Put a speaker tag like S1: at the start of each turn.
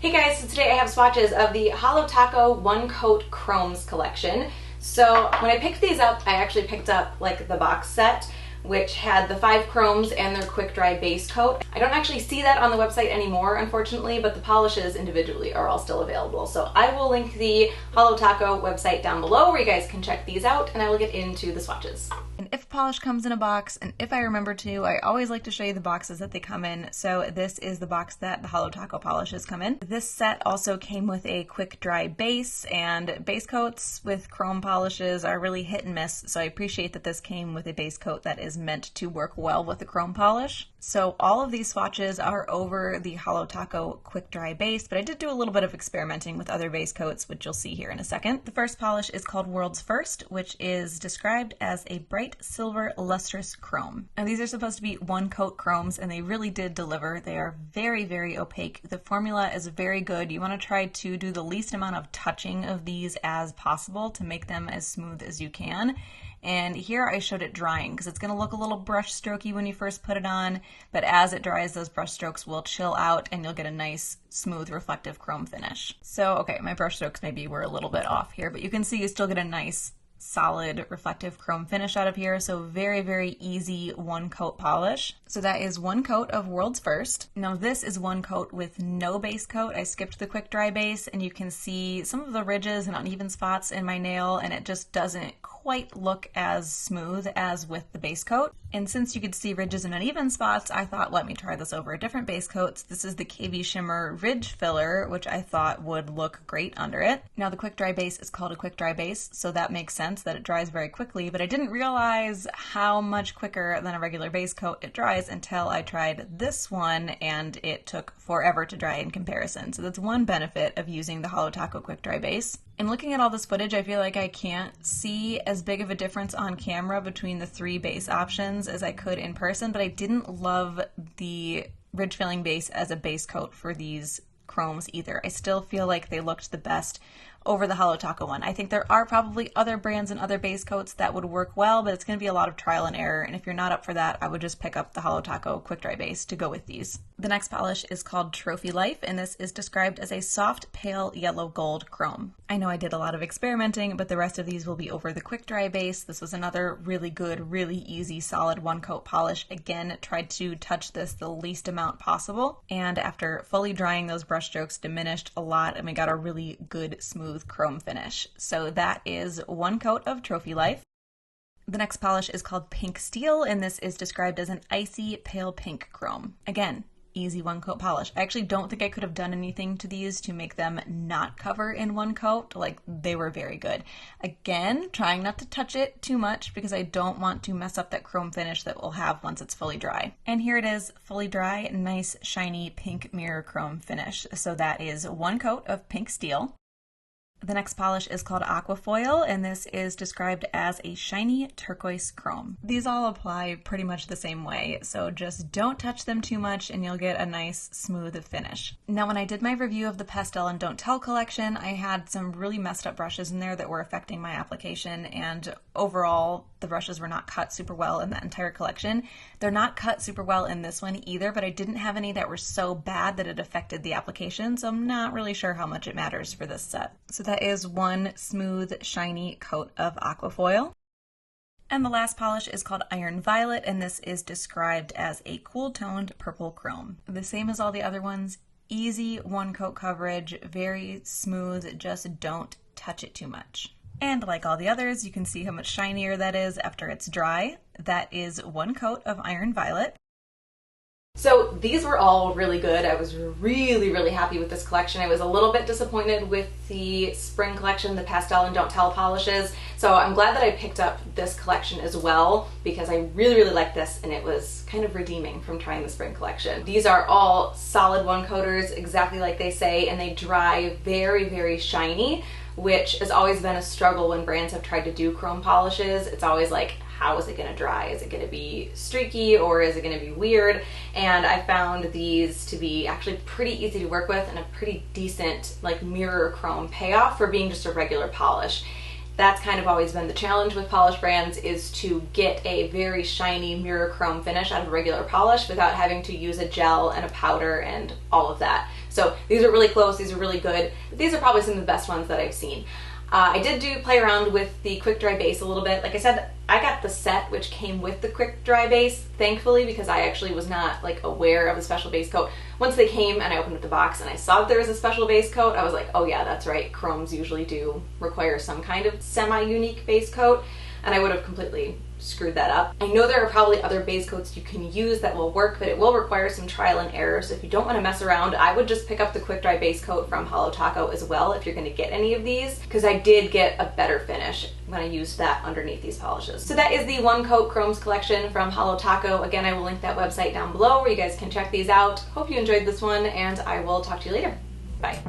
S1: Hey guys, so today I have swatches of the Holo Taco One Coat Chromes collection. So when I picked these up, I actually picked up like the box set, which had the 5 chromes and their quick dry base coat. I don't actually see that on the website anymore, unfortunately, but the polishes individually are all still available. So I will link the Holo Taco website down below where you guys can check these out, and I will get into the swatches. And if polish comes in a box, and if I remember to, I always like to show you the boxes that they come in. So this is the box that the Holo Taco polishes come in. This set also came with a quick dry base, and base coats with chrome polishes are really hit and miss. So I appreciate that this came with a base coat that is meant to work well with the chrome polish. So all of these swatches are over the Holo Taco quick dry base, but I did do a little bit of experimenting with other base coats, which you'll see here in a second. The first polish is called World's First, which is described as a bright silver lustrous chrome. And these are supposed to be one coat chromes, and they really did deliver. They are very, very opaque. The formula is very good. You want to try to do the least amount of touching of these as possible to make them as smooth as you can. And here I showed it drying because it's going to look a little brush strokey when you first put it on, but as it dries, those brush strokes will chill out and you'll get a nice, smooth, reflective chrome finish. So, okay, my brush strokes maybe were a little bit off here, but you can see you still get a nice, solid, reflective chrome finish out of here. So very, very easy one coat polish. So that is one coat of World's First. Now this is one coat with no base coat. I skipped the quick dry base, and you can see some of the ridges and uneven spots in my nail, and it just doesn't quite look as smooth as with the base coat. And since you could see ridges and uneven spots, I thought, let me try this over a different base coat. This is the KV Shimmer Ridge Filler, which I thought would look great under it. Now the quick dry base is called a quick dry base, so that makes sense that it dries very quickly, but I didn't realize how much quicker than a regular base coat it dries until I tried this one, and it took forever to dry in comparison. So that's one benefit of using the Holo Taco quick dry base. And looking at all this footage, I feel like I can't see as big of a difference on camera between the 3 base options as I could in person, but I didn't love the ridge filling base as a base coat for these chromes either. I still feel like they looked the best over the Holo Taco one. I think there are probably other brands and other base coats that would work well, but it's going to be a lot of trial and error, and if you're not up for that, I would just pick up the Holo Taco quick dry base to go with these. The next polish is called Trophy Life, and this is described as a soft pale yellow gold chrome. I know I did a lot of experimenting, but the rest of these will be over the quick dry base. This was another really good, really easy, solid one coat polish. Again, tried to touch this the least amount possible, and after fully drying, those brush strokes diminished a lot, and we got a really good, smooth chrome finish. So that is one coat of Trophy Life. The next polish is called Pink Steel, and this is described as an icy pale pink chrome. Again, easy one coat polish. I actually don't think I could have done anything to these to make them not cover in one coat. Like, they were very good. Again, trying not to touch it too much because I don't want to mess up that chrome finish that we'll have once it's fully dry. And here it is, fully dry, nice shiny pink mirror chrome finish. So that is one coat of Pink Steel. The next polish is called Aquafoil, and this is described as a shiny turquoise chrome. These all apply pretty much the same way, so just don't touch them too much and you'll get a nice smooth finish. Now when I did my review of the Pastel and Don't Tell collection, I had some really messed up brushes in there that were affecting my application, and overall the brushes were not cut super well in that entire collection. They're not cut super well in this one either, but I didn't have any that were so bad that it affected the application, so I'm not really sure how much it matters for this set. So that is one smooth, shiny coat of Aquafoil. And the last polish is called Iron Violet, and this is described as a cool-toned purple chrome. The same as all the other ones, easy one coat coverage, very smooth, just don't touch it too much. And like all the others, you can see how much shinier that is after it's dry. That is one coat of Iron Violet. So these were all really good. I was really, really happy with this collection. I was a little bit disappointed with the spring collection, the Pastel and Don't Tell polishes. So I'm glad that I picked up this collection as well because I really, really liked this, and it was kind of redeeming from trying the spring collection. These are all solid one coaters, exactly like they say, and they dry very, very shiny, which has always been a struggle when brands have tried to do chrome polishes. It's always like, how is it going to dry? Is it going to be streaky or is it going to be weird? And I found these to be actually pretty easy to work with and a pretty decent like mirror chrome payoff for being just a regular polish. That's kind of always been the challenge with polish brands, is to get a very shiny mirror chrome finish out of a regular polish without having to use a gel and a powder and all of that. So these are really close, these are really good. These are probably some of the best ones that I've seen. I did play around with the quick dry base a little bit. Like I said, I got the set which came with the quick dry base, thankfully, because I actually was not like aware of the special base coat. Once they came and I opened up the box and I saw that there was a special base coat, I was like, oh yeah, that's right, chromes usually do require some kind of semi-unique base coat, and I would have completely screwed that up. I know there are probably other base coats you can use that will work, but it will require some trial and error, so if you don't want to mess around, I would just pick up the quick dry base coat from Holo Taco as well if you're going to get any of these, because I did get a better finish when I used that underneath these polishes. So that is the One Coat Chromes collection from Holo Taco. Again, I will link that website down below where you guys can check these out. Hope you enjoyed this one, and I will talk to you later. Bye.